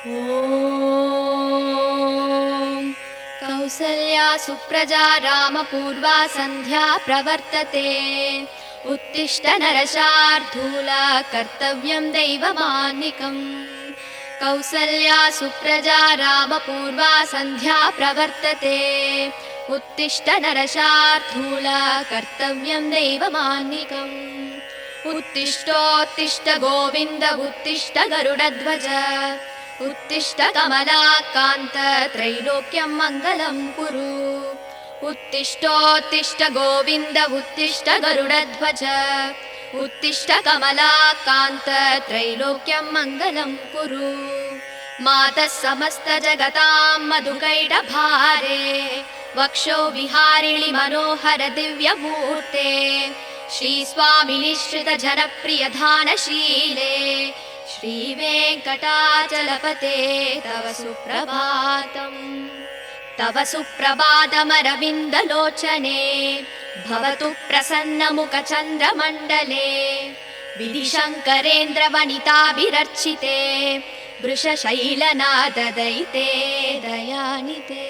ॐ कौसल्या सुप्रजा रामपूर्वा सन्ध्या प्रवर्तते। उत्तिष्ठ नरशार्दूला कर्तव्यं दैवमान्निकम्। कौसल्या सुप्रजा रामपूर्वा सन्ध्या प्रवर्तते। उत्तिष्ठ नरशार्दूला कर्तव्यं दैवमान्निकम्। उत्तिष्ठोत्तिष्ठ गोविन्द उत्तिष्ठ गरुडध्वज। उत्तिष्ठ कमलाकान्त त्रैलोक्यं मङ्गलं कुरु। उत्तिष्ठोत्तिष्ठ गोविन्द उत्तिष्ठ गरुडध्वज। उत्तिष्ठ कमलाकान्त त्रैलोक्यं मङ्गलं कुरु। मातः समस्त जगतां मधुकैटभारे। वक्षो विहारिणि मनोहर दिव्यमूर्ते। श्रीस्वामिनि श्रित जनप्रिय धानशीले। श्रीवेङ्कटाचलपते तव सुप्रभातम्। तव सुप्रभातमरविन्दलोचने। भवतु प्रसन्नमुखचन्द्रमण्डले। विधिशङ्करेन्द्रवनिताभिरर्चिते। वृषशैलनाददयिते दयानिते।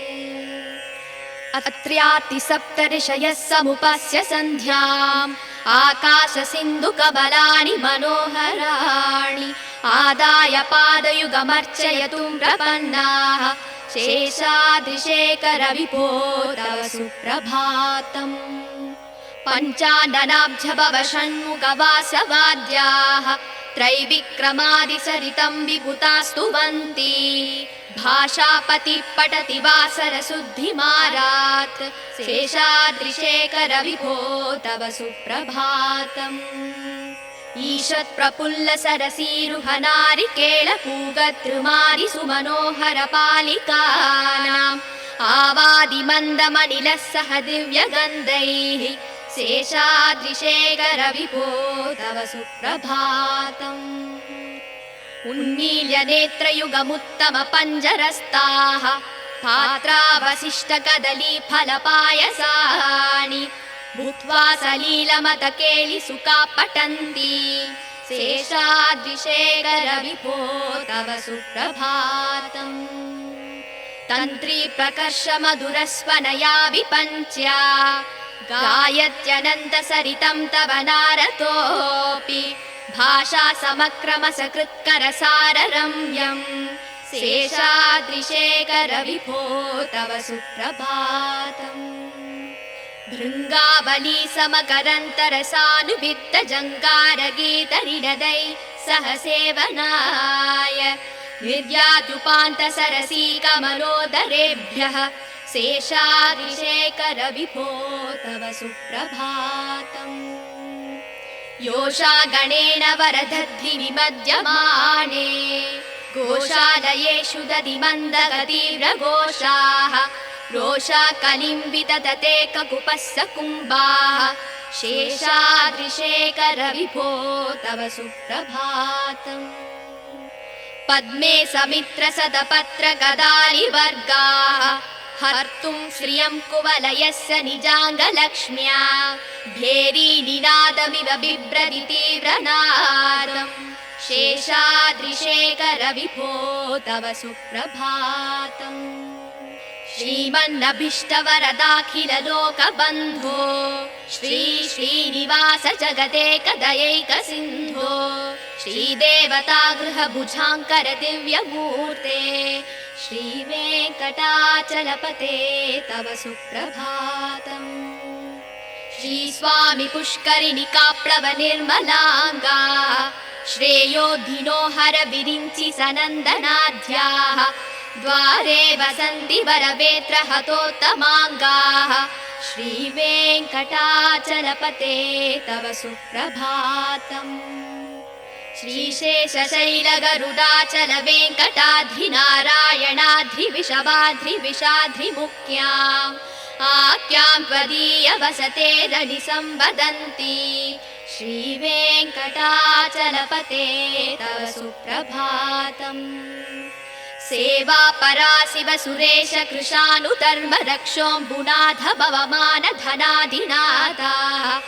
अत्र्यातिसप्तऋषयः समुपस्य सन्ध्याम्। आकाशसिन्धुकमलानि मनोहराणि। आदाय पादयुगमर्चयतुं प्रपन्नाः। शेषाद्रिशेखर विभो तव सुप्रभातम्। पञ्चाननाब्ज भव षण्मुखवासवाद्याः। त्रैविक्रमादिसरितं विभुतास्तुवन्ति। भाषापतिः पठति वासरशुद्धिमारात्। शेषाद्रिशेखर विभो तव सुप्रभातम्। ईषत् प्रफुल्ल सरसीरुहनारिकेळपूगद्रुमादि सुमनोहर पालिकानाम्। आवादिमन्दमनिलः सह दिव्यगन्धैः। शेषाद्रिशेखर विभो तव सुप्रभातम्। उन्मील्य नेत्रयुगमुत्तम पञ्जरस्ताः। पात्रावशिष्ट कदली फलपायसानि। भूत्वा सलीलमतकेलि सुखा पठन्ति। शेषाद्रिशेखर विभो तव सुप्रभातम्। तन्त्री प्रकर्ष मधुरस्वनया विपञ्च्या। गायत्यनन्त सरितं तव नारतोऽपि। भाषा समक्रम सकृत्करसाररम्यम्। शेषाद्रिशेखर विभो तव सुप्रभातम्। भृङ्गावली समकरन्तरसानुवित्त जङ्गारगीतनिनदै सह सेवनाय। निर्यात्युपान्त सरसी कमलोदरेभ्यः। शेषाद्रिशेखर विभो तव सुप्रभातम्। योषा गणेन वरदध्नि विमध्यमाने। गोशालयेषु दधिमन्दगतीव्रघोषाः। रोषा कलिं विदधते ककुपस्स कुम्भाः। शेषाद्रिशेखर विभो तव सुप्रभातम्। पद्मे समित्र सदपत्र गदारिवर्गाः। हर्तुं श्रियं कुवलयस्य निजाङ्गलक्ष्म्या। भेरी निनादमिव बिभ्रति तीव्रनादम्। शेषाद्रिशेखर विभो तव सुप्रभातम्। श्रीमन्नभीष्टवरदाखिल लोकबन्धो। श्री श्रीनिवास जगदेकदयैक सिन्धो। श्रीदेवता गृहभुजाङ्कर दिव्यमूर्ते। श्रीवेङ्कटाचलपते तव सुप्रभातम्। श्रीस्वामि पुष्करिणिकाप्लव निर्मलाङ्गा। श्रेयोधिनो हर विरिञ्चि सनन्दनाद्याः। द्वारे वसन्ति वरवेत्र हतोत्तमाङ्गाः। श्रीवेङ्कटाचलपते तव सुप्रभातम्। श्रीशेषशैलगरुडाचल वेङ्कटाद्रिनारायणाद्रिविषवाद्रिविषाद्रिमुख्याम्। आख्यां त्वदीय वसतेरनि संवदन्ति। श्रीवेङ्कटाचलपते तव सुप्रभातम्। सेवा परा शिव सुरेश कृशानुधर्म रक्षोऽम्बुनाथ भवमान धनाधिनाथा।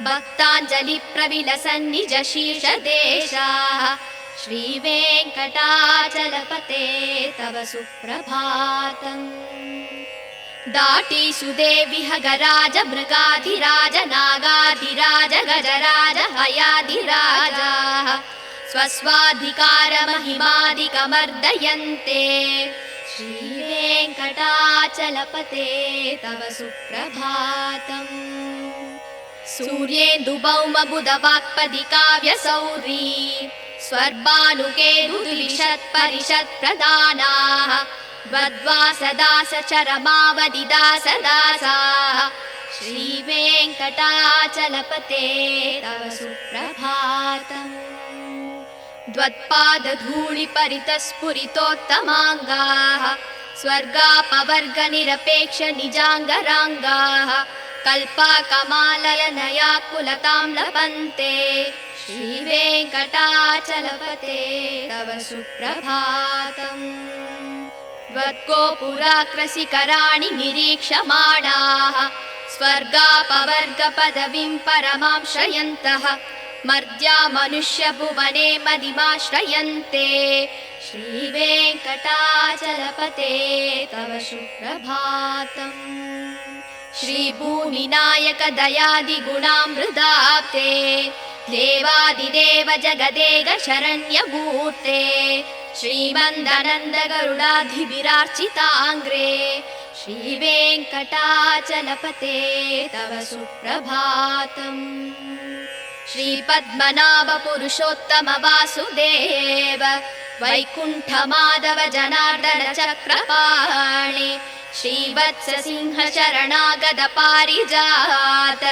भक्ताञ्जलि प्रविलसन्निज शीर्षदेशाः। श्रीवेङ्कटाचलपते तव सुप्रभातम् दाटीषु देविह गराज मृगाधिराज नागाधिराज गजराज हयाधिराजाः स्वस्वाधिकारमहिमादिकमर्दयन्ते श्रीवेङ्कटाचलपते तव सुप्रभातम् सूर्येन्दुभौमबुधवाक्पदि काव्यसौरी स्वर्भानुकेरुद्विषत्परिषत्प्रदानाः द्वद्वासदासचरमावदिदासदासाः श्रीवेङ्कटाचलपते तव सुप्रभातम् द्वत्पादधूलिपरितस्फुरितोत्तमाङ्गाः स्वर्गापवर्गनिरपेक्षनिजाङ्गराङ्गाः कल्पाकमाललनयाकुलतां लभन्ते श्रीवेङ्कटाचलपते तव सुप्रभातम् त्वद्गोपुराकृशिखराणि निरीक्षमाणाः स्वर्गापवर्गपदवीं परमां श्रयन्तः मर्त्या मनुष्यभुवने मदिमाश्रयन्ते श्रीवेङ्कटाचलपते तव सुप्रभातम् श्रीभूमिनायक दयादिगुणामृताब्धे देवादिदेव जगदेक शरण्यमूर्ते श्रीमन्दनन्द गरुडाधिभिरार्चिताङ्ग्रे श्रीवेङ्कटाचलपते तव सुप्रभातम् श्रीपद्मनाभ पुरुषोत्तम वासुदेव वैकुण्ठमाधव जनार्दन चक्रपाणि श्रीवत्स सिंह शरणागत पारिजात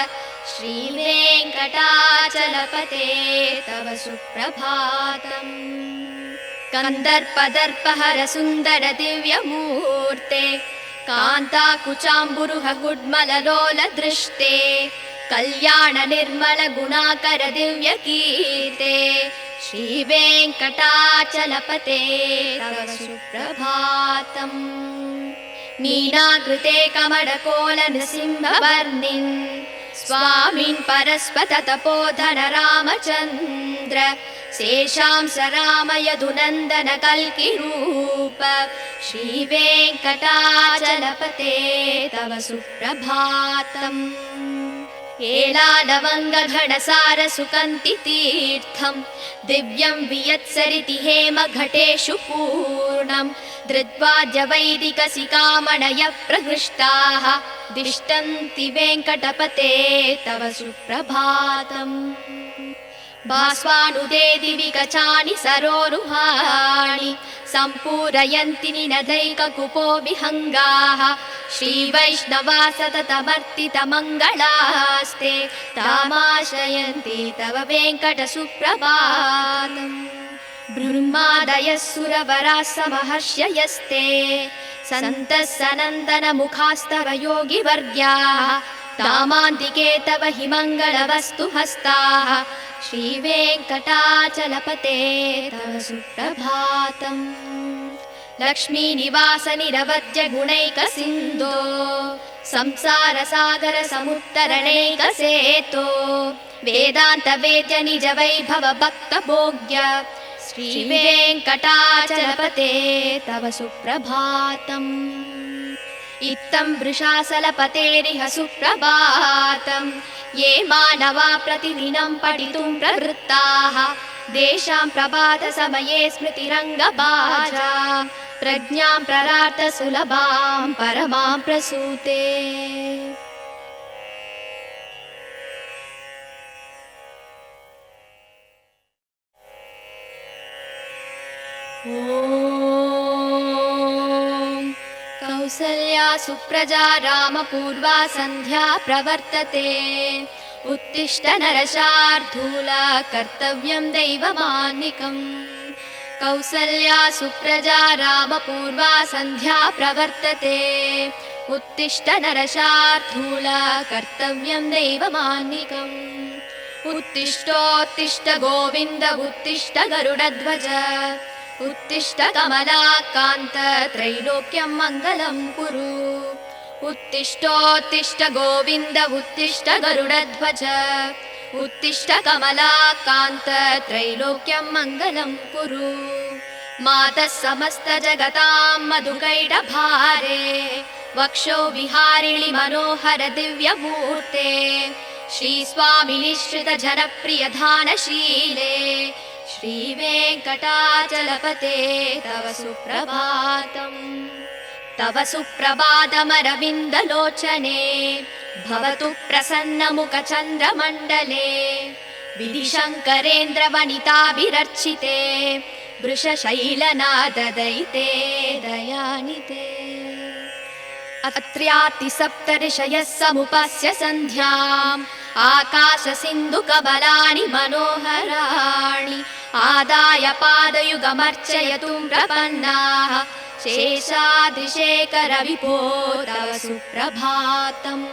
श्रीवेङ्कटाचलपते तव सुप्रभातम् कन्दर्पदर्पहर सुन्दर दिव्यमूर्ते कान्ताकुचाम्बुरुह गुड्मललोल दृष्टे कल्याण निर्मल गुणाकर दिव्यकीर्ते श्रीवेङ्कटाचलपते तव सुप्रभातम् मीनाकृते कमलकोल नृसिंहवर्णिन् स्वामिन् परस्पत तपोधन रामचन्द्र शेषांस राम यदुनन्दन कल्किरूप श्रीवेङ्कटाचलपते तव सुप्रभातम् एलालवङ्गघनसार सुकन्ति तीर्थम् दिव्यं वियत्सरिति हेम घटेषु पूर्णम् धृत्वाद्य वैदिकसिकामणयः प्रहृष्टाः दिष्टन्ति वेङ्कटपते तव सुप्रभातम् भास्वानुदे दिवि गचानि सरोरुहाणि सम्पूरयन्ति निनदैककुपो विहङ्गाः श्रीवैष्णवा सततमर्तितमङ्गलास्ते तामाश्रयन्ति तव वेङ्कटसुप्रभातम् ब्रह्मादयः सुरवराः समहर्षयस्ते सन्तः सनन्दनमुखास्तव योगिवर्ग्याः तामान्तिके तव हि मङ्गलवस्तु हस्ताः श्रीवेङ्कटाचलपते तव सुप्रभातम् लक्ष्मीनिवास निरवद्य गुणैकसिन्धो संसारसागर समुत्तरणैकसेतो वेदान्त वेद्य निज वैभव भक्तभोग्य श्रीवेङ्कटाचलपते तव सुप्रभातम् इत्थं वृषाचलपतेरिह सुप्रभातम् ये मानवा प्रतिदिनं पठितुं प्रवृत्ताः तेषां प्रभातसमये स्मृतिरङ्गभाजा प्रज्ञां प्ररार्थ सुलभां परमां प्रसूते। कौसल्या सुप्रजा रामपूर्वा सन्ध्या प्रवर्तते उत्तिष्ठ नरशार्दूल कर्तव्यं दैवमान्निकम् कौसल्या सुप्रजा रामपूर्वा सन्ध्या प्रवर्तते उत्तिष्ठ नरशार्दूल कर्तव्यं दैवमान्निकम् उत्तिष्ठोत्तिष्ठ गोविन्द उत्तिष्ठ गरुडध्वज उत्तिष्ठ कमलाकान्त त्रैलोक्यं मङ्गलं कुरु उत्तिष्ठोत्तिष्ठ गोविन्द उत्तिष्ठ गरुडध्वज उत्तिष्ठ कमलाकान्त त्रैलोक्यं मङ्गलं कुरु मातः समस्तजगतां मधुकैटभारे वक्षो विहारिणि मनोहर दिव्यमूर्ते श्रीस्वामिनिश्रित जनप्रियधानशीले श्रीवेङ्कटाचलपते तव सुप्रभातम् तव सुप्रभातमरविन्दलोचने भवतु प्रसन्नमुखचन्द्रमण्डले विधिशङ्करेन्द्रवनिताभिरर्चिते वृषशैलनाददयिते दयानिते अत्र्यातिसप्तऋषयः समुपस्य सन्ध्याम् आकाशसिन्धुकमलानि मनोहराणि आदाय पादयुगमर्चयतुं प्रपन्नाः शेषाद्रिशेखरविभो तव सुप्रभातम्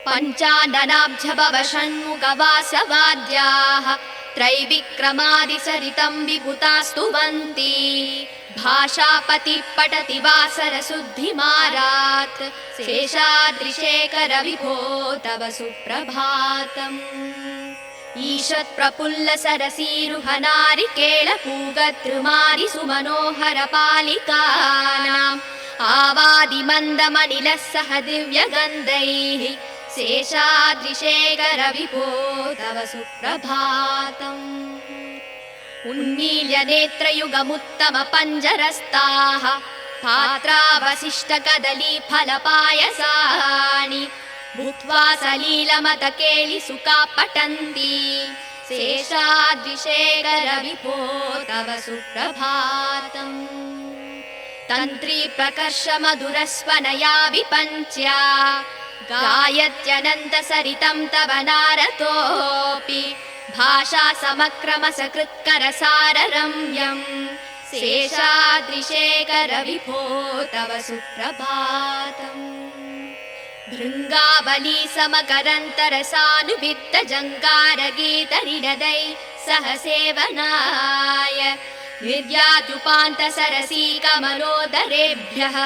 पञ्चाननाब्जभव षण्मुखवासवाद्याः त्रैविक्रमादिसरितं विभुतास्तुवन्ति भाषापतिः पठति वासरशुद्धिमारात् शेषाद्रिशेखरविभो तव सुप्रभातम् ईषत्प्रफुल्लसरसीरुहनारिकेळपूगद्रुमारि सुमनोहरपालिकानाम् आवादिमन्दमनिलः सह दिव्यगन्धैः शेषाद्रिशेखरविभो तव सुप्रभातम् उन्मील्य नेत्रयुगमुत्तमपञ्जरस्ताः पात्रावशिष्टकदलीफलपायसानि भूत्वा सलीलमतकेलिसुखा पठन्ति शेषाद्रिशेखरविभो तव सुप्रभातम् तन्त्री प्रकर्षमधुरस्वनया विपञ्च्या गायत्यनन्तसरितं तव नारतोऽपि भाषा समक्रमसकृत्करसाररम्यम् शेषाद्रिशेखरविभो तव सुप्रभातम् भृङ्गावली समकरन्तरसानुवित्तजङ्गारगीतरिणदै सह सेवनाय निर्यात्युपान्तसरसी कमलोदरेभ्यः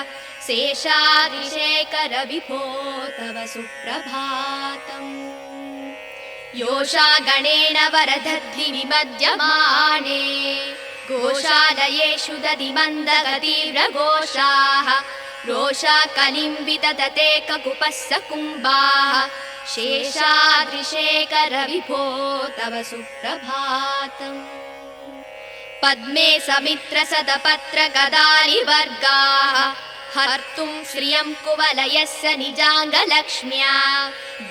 शेषाद्रिशेखरविभो तव सुप्रभातम् योषा गणेन वरदद्धिविमध्यमाने घोषालयेषु दधिमन्दगतीव्रघोषाः रोषा कलिं विदधते ककुपस्य कुम्भाः शेषाद्रिशेखरविभो तव सुप्रभातम् पद्मे समित्रसदपत्रगदालिवर्गाः हर्तुं श्रियं कुवलयस्य निजाङ्गलक्ष्म्या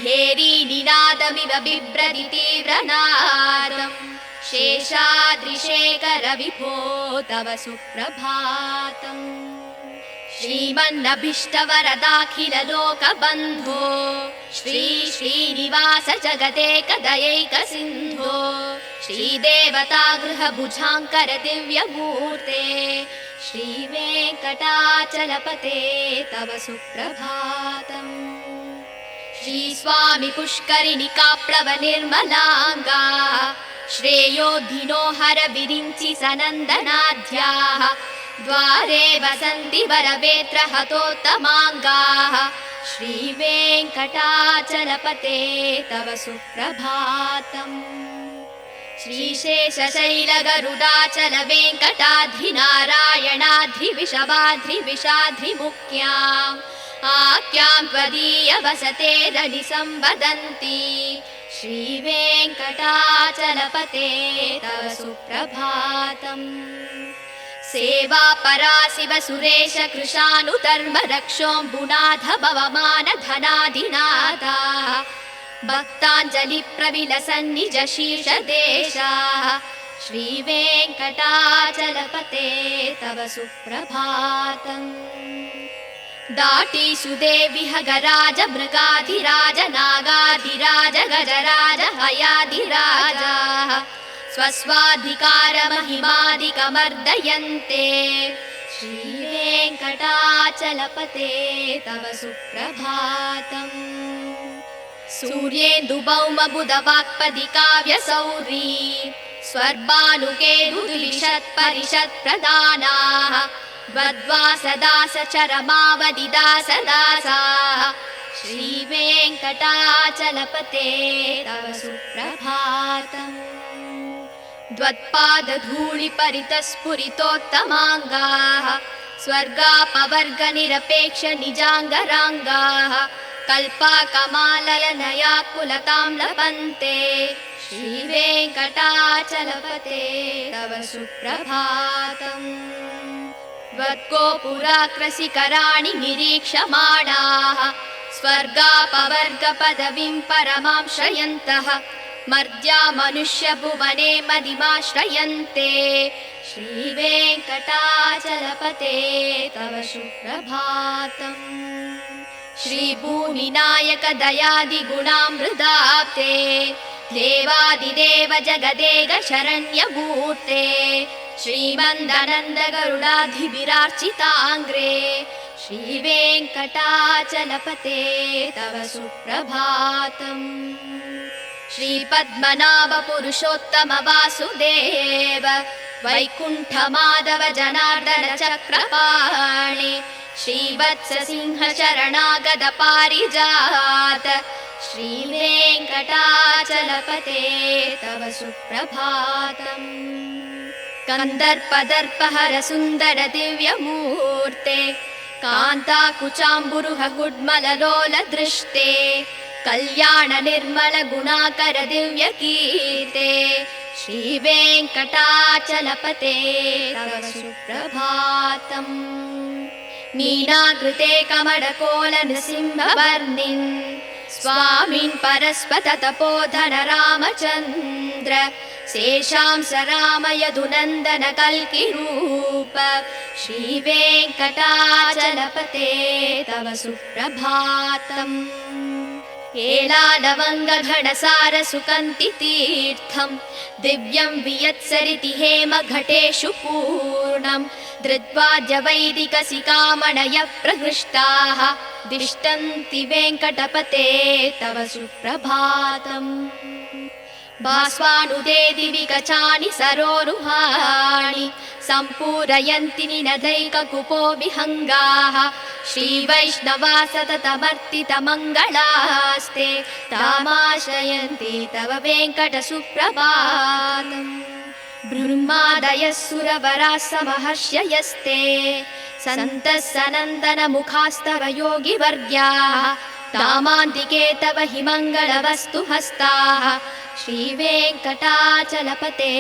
भेरीनिनादमिव बिभ्रति तीव्रनादम् शेषाद्रिशेखरविभो तव सुप्रभातम् श्रीमन्नभीष्टवरदाखिललोकबन्धो श्री श्रीनिवास जगदेकदयैकसिन्धो श्रीदेवतागृहभुजाङ्कर दिव्यमूर्ते श्रीवेङ्कटाचलपते तव सुप्रभातम् श्रीस्वामि पुष्करिणिकाप्लवनिर्मलाङ्गा श्रेयोधिनो हरविरिञ्चि सनन्दनाद्याः द्वारे वसन्ति वरवेत्रहतोत्तमाङ्गाः श्रीवेङ्कटाचलपते तव सुप्रभातम् श्रीशेषशैलगरुडाचलवेङ्कटाद्रिनारायणाद्रिविषवाद्रिविषाद्रिमुख्याम् आख्यां त्वदीयवसतेरनिसंवदन्ति श्रीवेङ्कटाचलपते तव सुप्रभातम् सेवापरा शिव सुरेश कृशानुधर्म रक्षोऽम्बुनाथ भवमानधनाधिनाथाः भक्ताञ्जलिप्रविलसन्निज शीर्षदेशाः श्रीवेङ्कटाचलपते तव सुप्रभातम् दाटीसुदेविह गराज मृगाधिराज नागाधिराज गजराज हयाधिराजाः स्वस्वाधिकारमहिमादिकमर्दयन्ते श्रीवेङ्कटाचलपते तव सुप्रभातम् सूर्येन्दुभौमबुधवाक्पदि काव्यसौरी स्वर्भानुकेतुलिषत्परिषत्प्रदानाः वद्वासदासचरमावदिदासदासाः श्रीवेङ्कटाचलपते तव सुप्रभातम् द्वत्पादधूलिपरितस्फुरितोत्तमाङ्गाः स्वर्गापवर्गनिरपेक्ष निजाङ्गराङ्गाः कल्पाकमालयनया कुलतां लपन्ते श्रीवेङ्कटाचलपते तव सुप्रभातम् त्वद्गोपुराकृशिखराणि निरीक्षमाणाः स्वर्गापवर्गपदवीं परमां श्रयन्तः मर्त्या मनुष्यभुवने मदिमाश्रयन्ते श्रीवेङ्कटाचलपते तव सुप्रभातम् श्रीभूमिनायक दयादिगुणामृताप्ते देवादिदेव जगदेक शरण्यमूर्ते श्रीमन्दनन्द गरुडाधिभिरार्चिताङ्ग्रे श्रीवेङ्कटाचलपते तव सुप्रभातम् श्रीपद्मनाभ पुरुषोत्तम वासुदेव वैकुण्ठ माधव जनार्दन चक्रपाणि श्रीवत्स सिंह शरणागत पारिजात श्रीवेङ्कटाचलपते तव सुप्रभातम् कन्दर्पदर्पहर सुन्दर दिव्यमूर्ते कान्ताकुचाम्बुरुह गुड्मललोल दृष्टे कल्याण निर्मल गुणाकर दिव्यकीर्ते श्रीवेङ्कटाचलपते तव सुप्रभातम् मीनाकृते कमलकोल नृसिंहवर्णिन् स्वामिन् परस्पत तपोधन रामचन्द्र शेषांस राम यदुनन्दन कल्किरूप श्रीवेङ्कटाचलपते तव सुप्रभातम् एलालवङ्गघनसार सुकन्ति तीर्थं दिव्यं वियत्सरिति हेम घटेषु पूर्णं धृत्वाद्य वैदिकसिकामणय प्रहृष्टाः दिष्टन्ति वेङ्कटपते तव सुप्रभातम् भास्वानुदे दिवि कचानि सरोरुहाणि सम्पूरयन्ति निनदैककुपो विहङ्गाः श्रीवैष्णवा सततमर्तितमङ्गलास्ते तामाश्रयन्ति तव वेङ्कट सुप्रभातम् ब्रह्मादयः सुरवराः समहर्षयस्ते सन्तः सनन्दन मुखास्तव योगिवर्ग्याः तामान्तिके तव हि मङ्गलवस्तु हस्ताः श्रीवेङ्कटाचलपते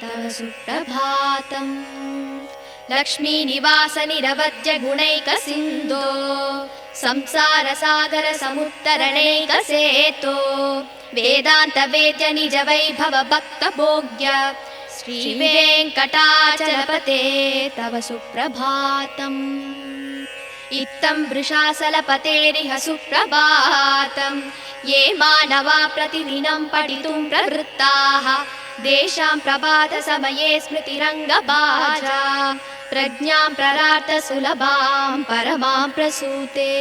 तव सुप्रभातम् लक्ष्मीनिवास निरवद्य गुणैक सिन्धो संसार सागर समुत्तरणैक सेतो वेदान्त वेद्य निज वैभव भक्त भोग्य श्रीवेङ्कटाचलपते तव सुप्रभातम् इत्थं वृषाचलपतेरिह सुप्रभातम् ये मानवा प्रतिदिनं पठितुं प्रवृत्ताः तेषां प्रभातसमये स्मृतिरङ्गभाजा प्रज्ञां प्ररार्थ सुलभां परमां प्रसूते।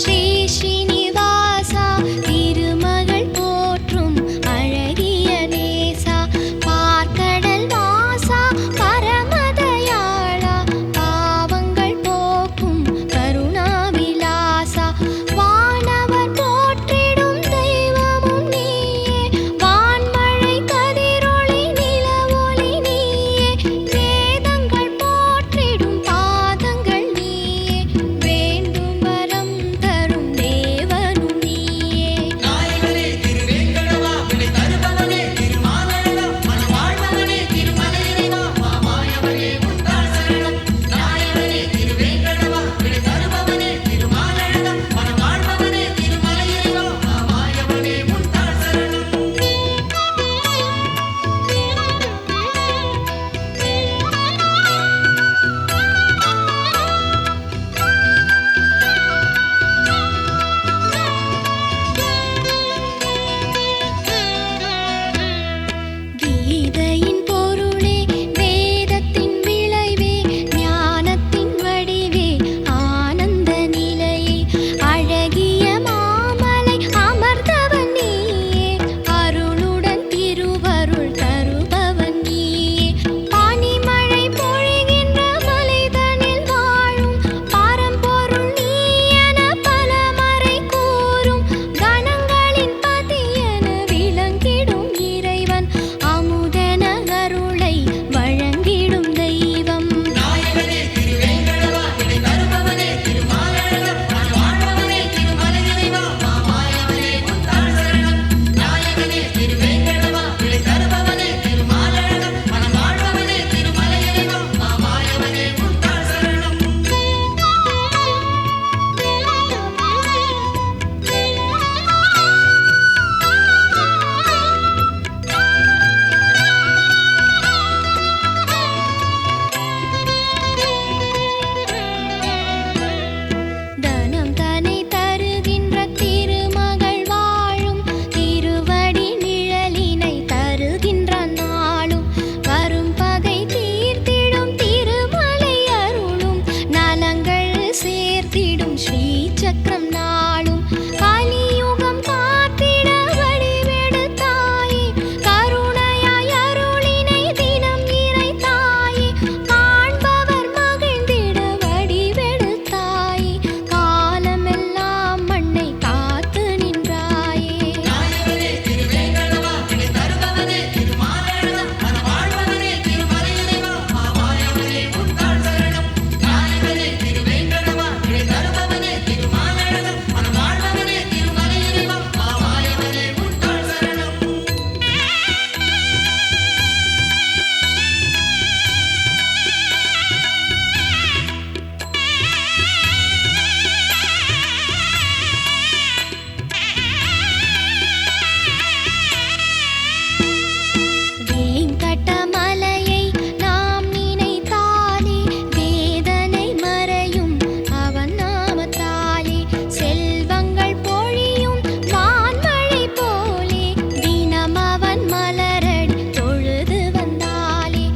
श्री श्रीनिवासा तिरुमगळ पोற்றும் अழகியனே ஸ்ரீ சக்கரம் நாளும் கலியுகம் காத்திட வடிவெடுத்தாயே கருணையாய் அருளினை தினம் இறைத்தாயே காண்பவர் மகிழ்ந்திட வடிவெடுத்தாயே காலமெல்லாம் மண்ணை காத்து நின்றாயே வேங்கடமலையை நாம் நினைத்தாலே வேதனை மறையும் அவன் நாமத்தாலே செல்வங்கள் பொழியும் வான்மழை போலே தினம் அவன் மலரடி தொழுது வந்தாலே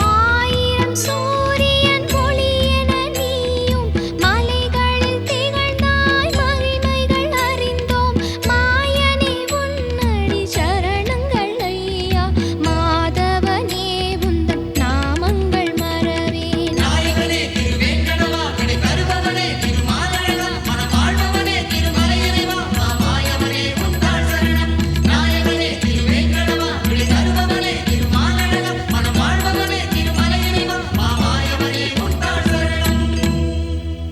ஆயிரம் சூரியன் ஒளி என நீயும் மலைகளில் திகழ்ந்தாய் மகிமைகள் அறிந்தோம் மாயனே உன்னடி சரணங்கள் ஐயா மாதவனே உந்தன் நாமங்கள் மறவேன்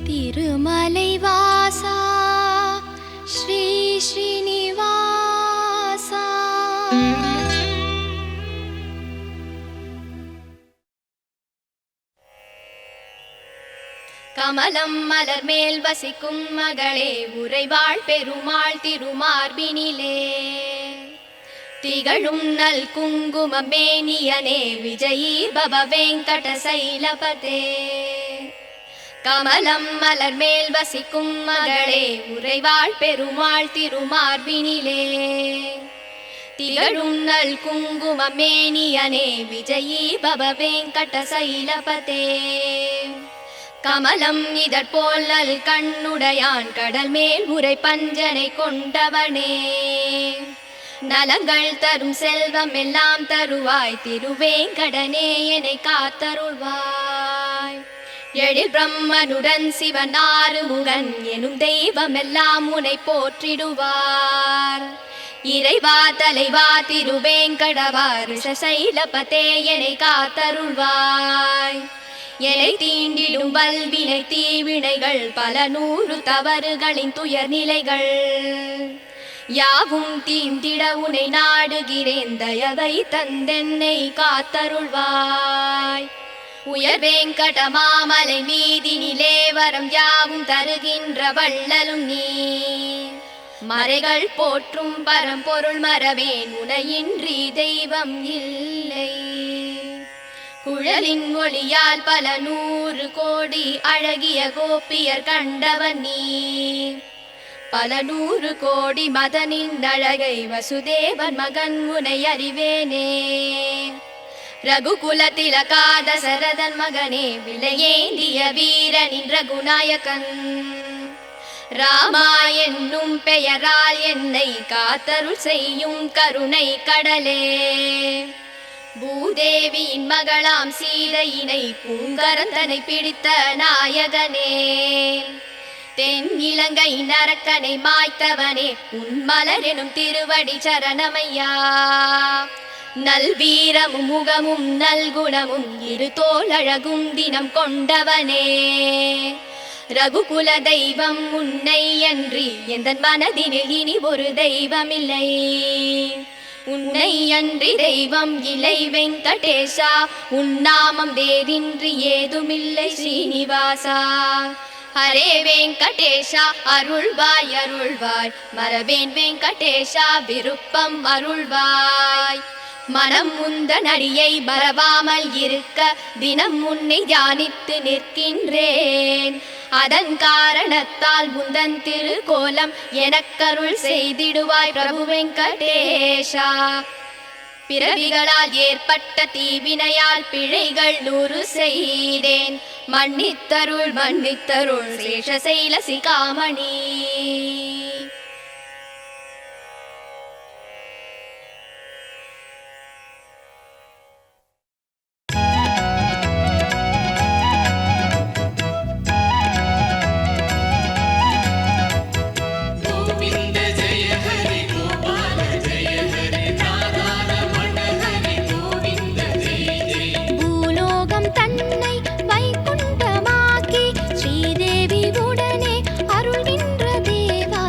திருமலை வாசா ஸ்ரீ ஸ்ரீனிவாசா கமலம் மலர் மேல் வசிக்கும் மகளே உறைவாள் பெருமாள் திருமார்பினிலே திகழும் நல் குங்குமம் மேனியனே விஜயீ பவ வெங்கட சைலபதே கமலம் மலர் மேல் வசிக்கும் மகளே உறைவாள் பெருமாள் திருமார்பினிலே திகழும் நல் குங்குமம் மேனியனே விஜயீ பவ வெங்கட சைலபதே கமலம் இதற்போல் நல் கண்ணுடையான் கடல் மேல் உரை பஞ்சனை கொண்டவனே நலங்கள் தரும் செல்வம் எல்லாம் தருவாய் திருவேங்கடனே என்னை காத்தருள்வாய் எழில் பிரம்மனுடன் சிவன் ஆறுமுகன் எனும் தெய்வம் எல்லாம் உன்னை போற்றிடுவார் இறைவா தலைவா திருவேங்கடவா ரிஷசைலபதே என்னை காத்தருள்வாய் என்னை தீண்டிடும் வல்வினை தீவினைகள் பல நூறு தவறுகளின் துயர் நிலைகள் யாவும் தீந்திட உனை நாடுகிறேன் தயவை தந்தென்னை காத்தருள்வாய் உயர் வேங்கட மாமலை மீதினிலே வரம் யாவும் தருகின்ற வள்ளலும் நீ மறைகள் போற்றும் பரம்பொருள் மறவேன் உனையின்றி தெய்வம் இல்லை குழலின் ஒளியால் பல நூறு கோடி அழகிய கோபியர் கண்டவன் நீ பல நூறு கோடி மதனின் அழகை வசுதேவன் மகன் உனை அறிவேனே ரகுகுல திலகாத சரதன் மகனே விலையேந்திய வீரனின் ரகுநாயகன் ராமா என்னும் பெயரால் என்னை காத்தருள் செய்யும் கருணை கடலே பூதேவியின் மகளாம் சீதையினை பூங்கரந்தனை பிடித்த நாயகனே தென் இலங்கை நரக்கனை மாய்த்தவனே உன் மலர் எனும் திருவடி சரணமையா நல்வீரமும் முகமும் நல்குணமும் இரு தோளழகும் தினம் கொண்டவனே ரகுகுல தெய்வம் உன்னை அன்றி எந்தன் மனதினில் இனி ஒரு தெய்வமில்லை உன்னை அன்றி தெய்வம் இலை வெங்கடேஷா உன் நாமம் வேறின்றி ஏதுமில்லை ஸ்ரீனிவாசா ஹரே வெங்கடேஷா அருள்வாய் அருள்வாய் மரவேன் வெங்கடேஷா விருப்பம் அருள்வாய் மனம் முந்தன் அடியை மறவாமல் இருக்க தினம் உன்னை தியானித்து நிற்கின்றேன் அதன் காரணத்தால் முந்தன் திருக்கோலம் எனக்கருள் செய்திடுவாய் பிரபு வெங்கடேஷா பிறவிகளால் ஏற்பட்ட தீவினையால் பிழைகள் 100 செய்தேன். மன்னித்தருள் மன்னித்தருள் சேஷசைல சிகாமணி. பூலோகம் தன்னை வைகுண்டமாக்கி ஸ்ரீதேவி உடனே அருள்கின்ற தேவா.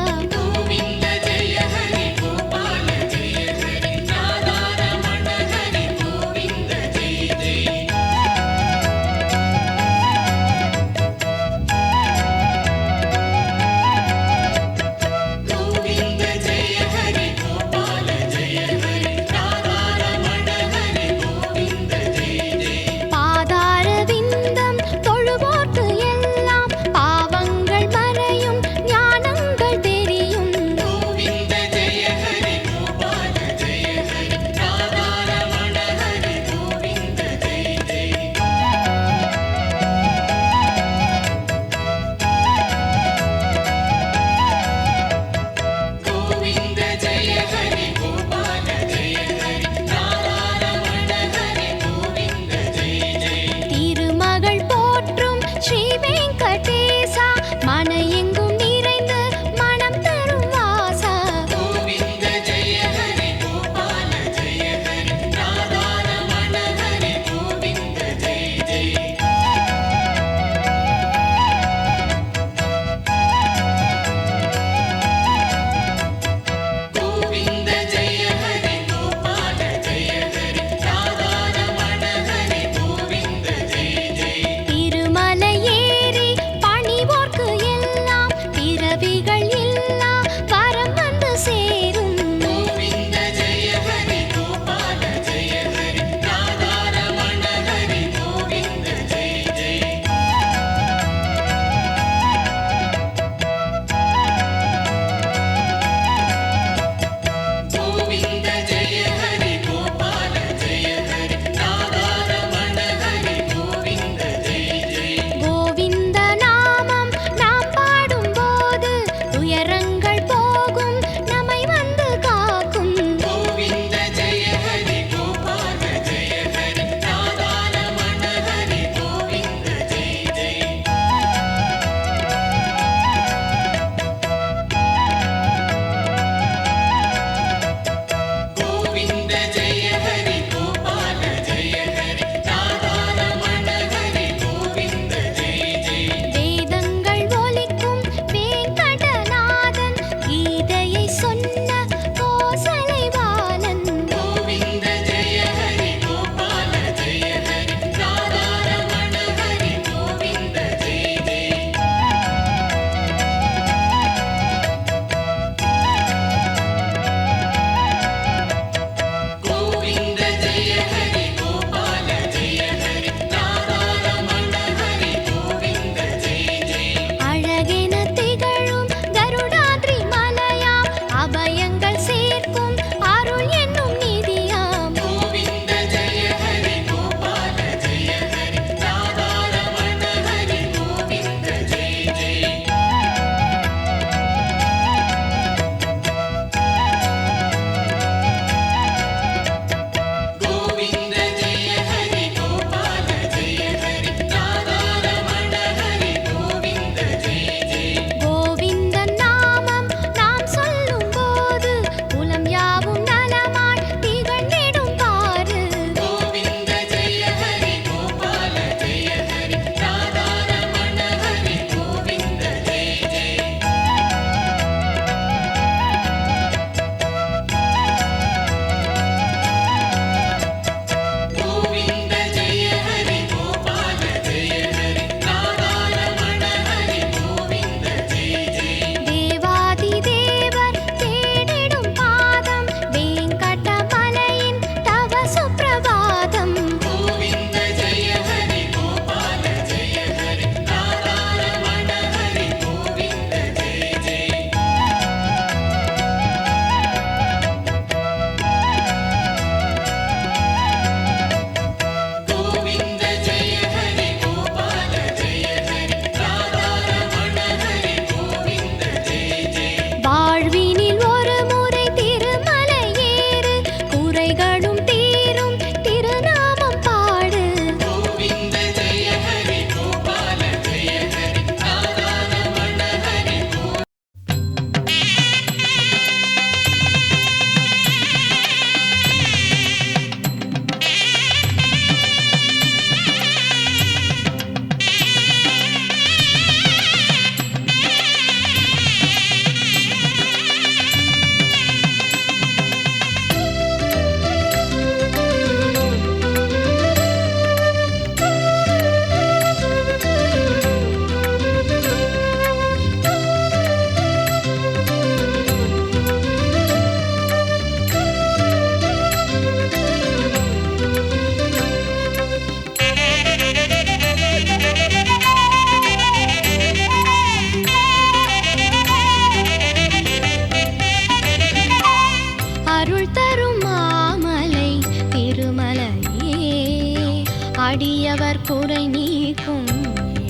குறை நீக்கும்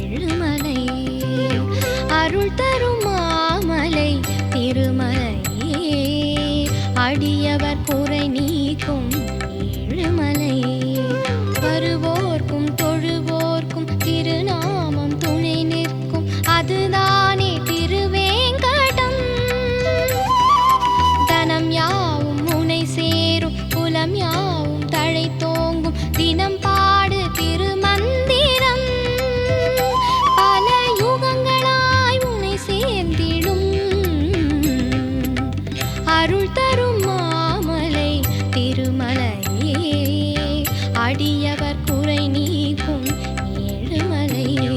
ஏழுமலை. அருள் தரும் மாமலை திருமலையே, அடியவர் குறை நீக்கும் ஏழுமலை. வருவோர்க்கும் தொழுவோர்க்கும் திருநாமம் துணை நிற்கும், அதுதானே திருவேங்கடம். தனம் யாவும் முனை சேரும், குலம் யாவும் தழை தோங்கும், தினம் பாடு திருமந்திரம். பல யுகங்களாய் உன்னை சேர்ந்திடும், அருள் தரும் மாமலை திருமலையே, அடியவர் குறை நீக்கும் ஏழுமலையே.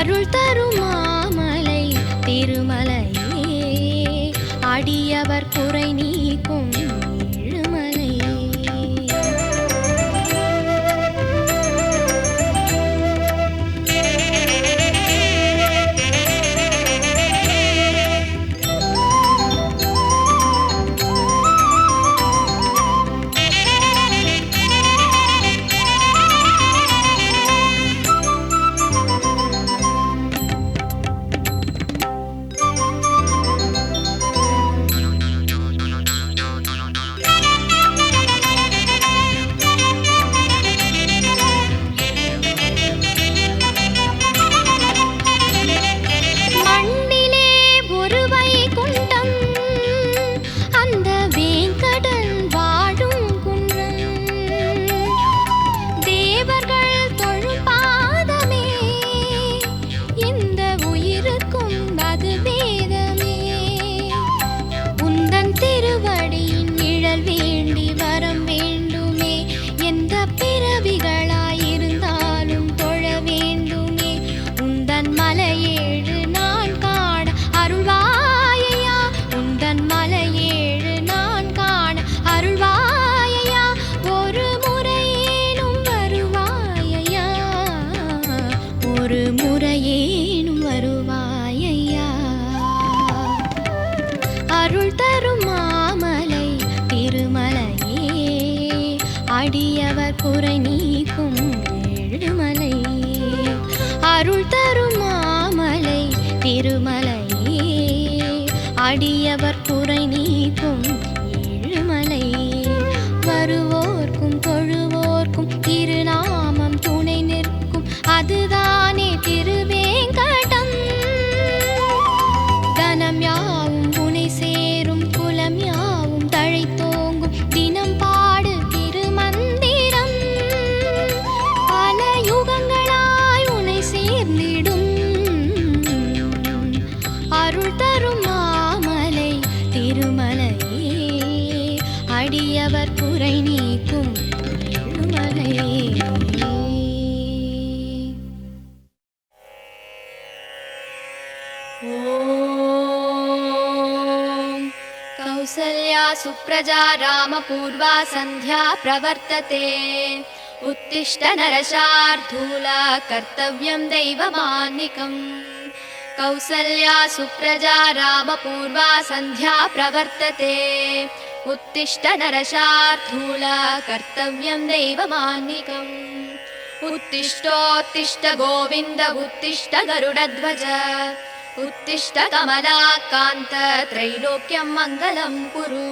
அருள் தரும் மாமலை திருமலையே, அடியவர் குறை நீக்கும் ஏழுமலையே. அருள் தரும் மாமலை திருமலையே, அடியவர் குறை நீக்கும் ஏழுமலை. அருள் தரும் மாமலை திருமலையே, அடியவர் குறை நீக்கும் ஏழுமலை. வருவோர்க்கும் தொழுவோர்க்கும் திருநாமம் துணை நிற்கும், அதுதானே திருவேங்கடம். தனம் யாவும் புனை சேரும், குலம் யாவும் தழை தோங்கும், தினம் பாடு திருமந்திரம். பல யுகங்களாய் உன்னை சேர்ந்திடும், அருள் தரும் மாமலை திருமலையே, அடியவர் குறை நீக்கும் ஏழுமலையே. कौसल्या सुप्रजा रामपूर्वा सन्ध्या प्रवर्तते, उत्तिष्ठ नरशार्दूला कर्तव्यं दैवमान्निकम्, कौसल्या सुप्रजा रामपूर्वा सन्ध्या प्रवर्तते उत्तिष्ठ नरशार्दूल कर्तव्यं दैवमान्निकम् उत्तिष्ठोत्तिष्ठ गोविन्द उत्तिष्ठ गरुडध्वज उत्तिष्ठ कमलाकान्त त्रैलोक्यं मङ्गलं कुरु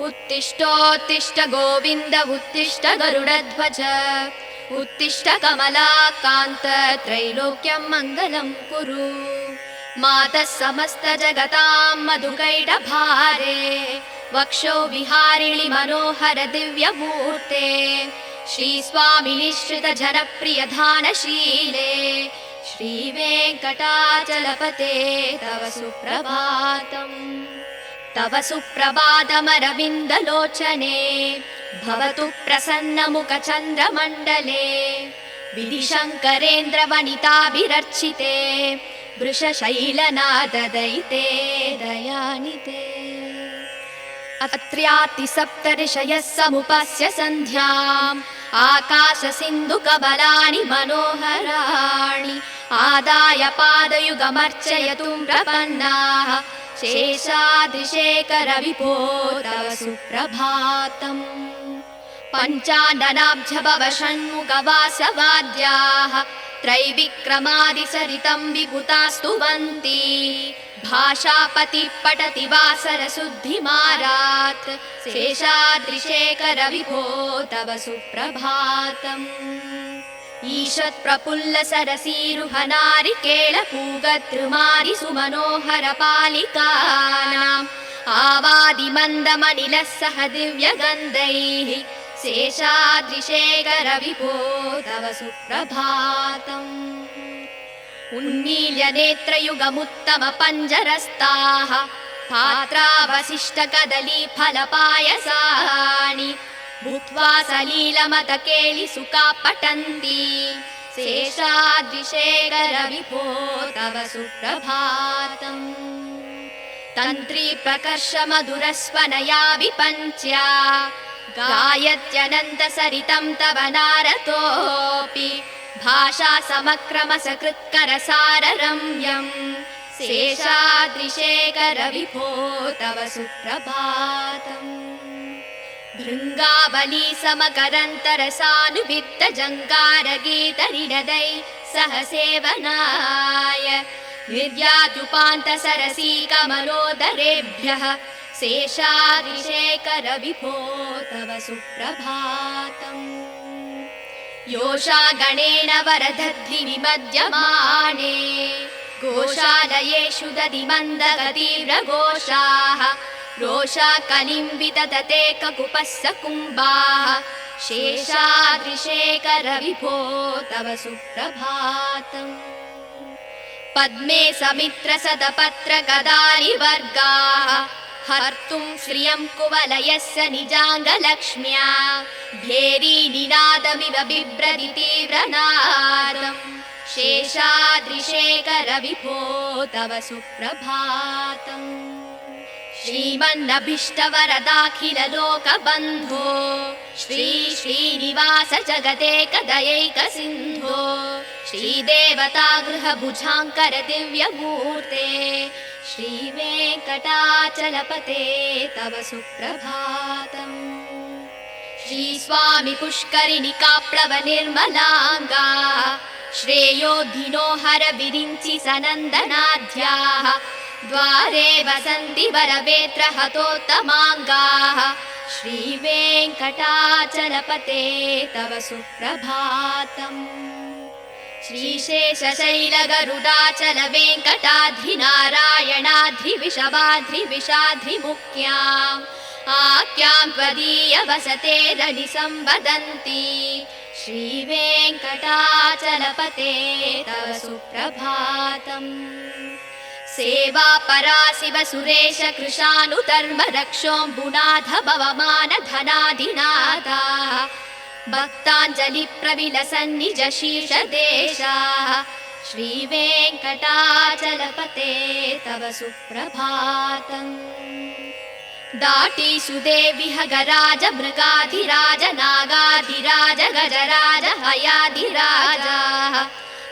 उत्तिष्ठोत्तिष्ठ गोविन्द उत्तिष्ठ गरुडध्वज उत्तिष्ठ कमलाकान्त त्रैलोक्यं मङ्गलं कुरु मातः समस्त जगतां मधुकैटभारे वक्षो विहारिणि मनोहर दिव्यमूर्ते श्रीस्वामिनिश्रित जनप्रिय धानशीले श्रीवेङ्कटाचलपते तव सुप्रभातम् तव सुप्रभातमरविन्दलोचने भवतु प्रसन्नमुखचन्द्रमण्डले विधिशङ्करेन्द्रवनिताभिरर्चिते वृषशैलनाददयिते दयानिते अत्र्यातिसप्तऋषयः समुपस्य सन्ध्याम् आकाशसिन्धुकबलानि मनोहराणि आदाय पादयुगमर्चयतुं प्रपन्नाः शेषाद्रिशेखर विभो तव सुप्रभातम् पञ्चाननाब्जभव षण्मुखवासवाद्याः त्रैविक्रमादिसरितं विभुतास्तुवन्ति भाषापतिः पठति वासरशुद्धिमारात् शेषाद्रिशेखर विभो तव सुप्रभातम् ईषत् प्रफुल्ल सरसीरुहनारिकेळपूगतृमारि सुमनोहर पालिकानाम् आवादिमन्दमनिलः सह दिव्यगन्धैः शेषाद्रिशेखर विभो तव सुप्रभातम् उन्मील्य नेत्रयुगमुत्तम पञ्जरस्ताः पात्रावशिष्ट कदली फलपायसानि भूत्वा सलीलमतकेलिसुखा पठन्ति शेषाद्रिशेखर विभो तव सुप्रभातम् तन्त्री प्रकर्ष मधुरस्वनया विपञ्च्या गायत्यनन्त सरितं तव नारतोऽपि भाषा समक्रम सकृत्करसाररम्यम् शेषाद्रिशेखर विभो तव सुप्रभातम् भृङ्गावली समकरन्तरसानुवित्त जङ्गारगीतनिनदै सह सेवनाय निर्याद्युपान्त सरसी कमलोदरेभ्यः शेषाद्रिशेखर विभो तव सुप्रभातम् योषा गणेन वरदद्धि विमध्यमाने गोशालयेषु दधिमन्दगतीव्रघोषाः रोषा कलिम्बिततते ककुपस्स कुम्भाः शेषाद्रिशेखर विभो तव सुप्रभातम् पद्मे समित्र सदपत्र गदारिवर्गाः हर्तुं श्रियं कुवलयस्य निजाङ्गलक्ष्म्या भेरी निनादमिव बिभ्रति तीव्रनादम् शेषाद्रिशेखर विभो तव सुप्रभातम् श्रीमन्नभीष्टवरदाखिल लोकबन्धो श्री श्रीनिवास जगदेकदयैक सिन्धो श्रीदेवता गृहभुजाङ्कर दिव्यमूर्ते श्रीवेङ्कटाचलपते तव सुप्रभातम् श्रीस्वामि पुष्करिणि काप्लव निर्मलाङ्गा श्रेयोधिनो हर विरिञ्चि सनन्दनाद्याः द्वारे वसन्ति वरवेत्र हतोत्तमाङ्गाः श्रीवेङ्कटाचलपते तव सुप्रभातम् श्रीशेषशैलगरुडाचल वेङ्कटाद्रिनारायणाद्रिविषवाद्रिविषाद्रिमुख्याम् आख्यां त्वदीय वसते रनि संवदन्ति श्रीवेङ्कटाचलपते तव सुप्रभातम् सेवा परा शिव सुरेश कृशानुधर्म रक्षोऽम्बुनाथ भवमान धनाधिनाथाः भक्ताञ्जलि प्रविलसन्निज शीर्ष देशाः श्रीवेङ्कटाचलपते तव सुप्रभातम् दाटीषु देवि हगराज मृगाधिराज नागाधिराज गजराज हयाधिराजाः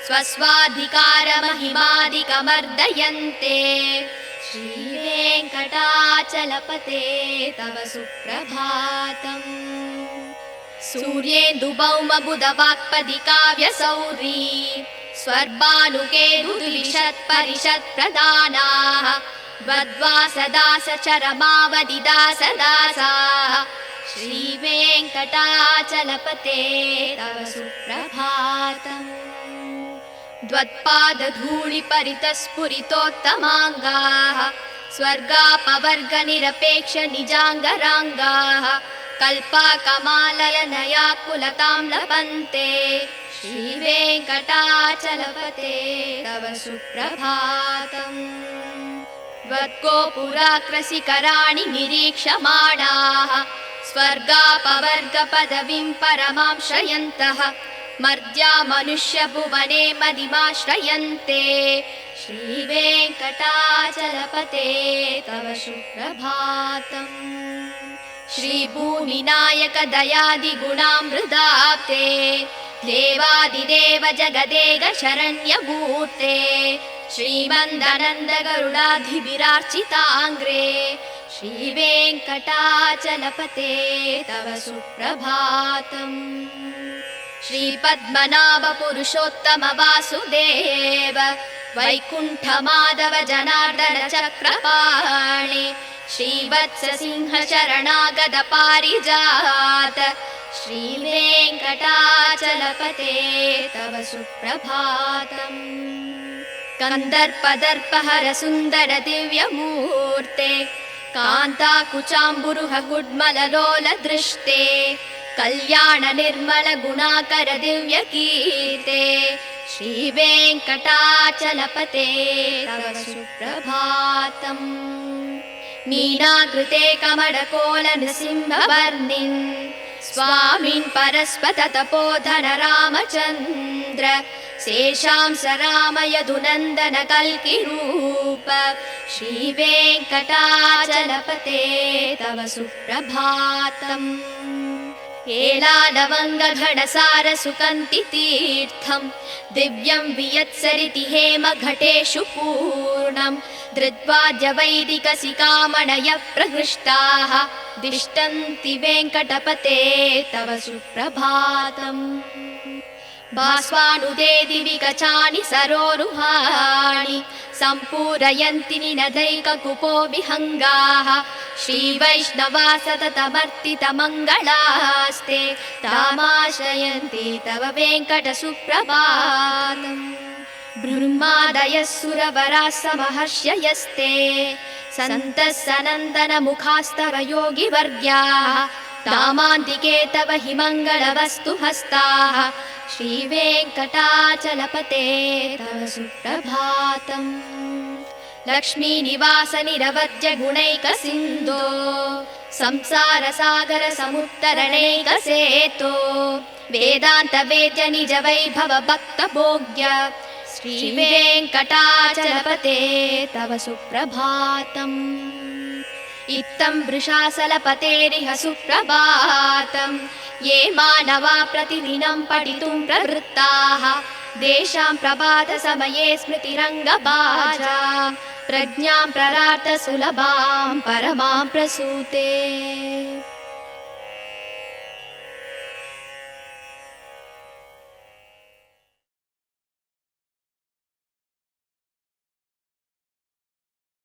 स्वस्वाधिकारमहिमादिकमर्दयन्ते श्रीवेङ्कटाचलपते तव सुप्रभातम् सूर्येन्दुभौमबुधवाक्पदि काव्यसौरी स्वर्भानुकेतुद्विषत्परिषत्प्रदानाः वद्वासदासचरमावदिदासदासाः श्रीवेङ्कटाचलपते तव सुप्रभातम् द्वत्पादधूलिपरितस्फुरितोत्तमाङ्गाः स्वर्गापवर्गनिरपेक्षनिजाङ्गराङ्गाः कल्पाकमाललनयाकुलतां लभन्ते श्रीवेङ्कटाचलपते तव सुप्रभातम् त्वद्गोपुराग्रशिखराणि निरीक्षमाणाः स्वर्गापवर्गपदवीं परमां श्रयन्तः मर्त्या मनुष्यभुवने मदिमाश्रयन्ते श्रीवेङ्कटाचलपते तव सुप्रभातम् श्रीभूमिनायक दयादिगुणामृताप्ते देवादिदेव जगदेक शरण्यमूर्ते श्रीमन्दनन्द गरुडाधिभिरार्चिताङ्ग्रे श्रीवेङ्कटाचलपते तव सुप्रभातम् श्रीपद्मनाभ पुरुषोत्तम वासुदेव वैकुण्ठमाधव जनार्दन चक्रपाणि श्रीवत्स सिंह शरणागत पारिजात श्रीवेङ्कटाचलपते तव सुप्रभातम् कन्दर्पदर्पहर सुन्दर दिव्यमूर्ते कान्ताकुचाम्बुरुह गुड्मललोल दृष्टे कल्याण निर्मल गुणाकर दिव्यकीर्ते श्रीवेङ्कटाचलपते तव सुप्रभातम् मीनाकृते कमलकोल नृसिंहवर्णिन् स्वामिन् परस्पत तपोधन रामचन्द्र शेषांस राम यदुनन्दन कल्किरूप श्रीवेङ्कटाचलपते तव सुप्रभातम् एलालवङ्गघटसार सुकन्ति तीर्थम् दिव्यं वियत्सरिति हेमघटेषु पूर्णम् धृत्वाद्य वैदिकसिकामणयः प्रहृष्टाः दिष्टन्ति वेङ्कटपते तव सुप्रभातम् भास्वानुदे दिवि कचानि सरोरुहाणि सम्पूरयन्ति निनदैककुपो विहङ्गाः श्रीवैष्णवा सततमर्तितमङ्गलास्ते तामाश्रयन्ति तव वेङ्कटसुप्रभातम् ब्रह्मादयः सुरवराः समहर्षयस्ते सन्तः सनन्दनमुखास्तव योगिवर्ग्याः तामान्तिके तव हि मङ्गलवस्तु हस्ताः श्रीवेङ्कटाचलपते तव सुप्रभातम् लक्ष्मीनिवास निरवद्य गुणैकसिन्धो संसारसागर समुत्तरणैकसेतो वेदान्त वेद्य निज वैभव भक्तभोग्य श्रीवेङ्कटाचलपते तव सुप्रभातम् इत्थं वृषाचलपतेरिह सुप्रभातम् ये मानवा प्रतिदिनं पठितुं प्रवृत्ताः तेषां प्रभातसमये स्मृतिरङ्गभाजा प्रज्ञां प्ररार्थ सुलभां परमां प्रसूते।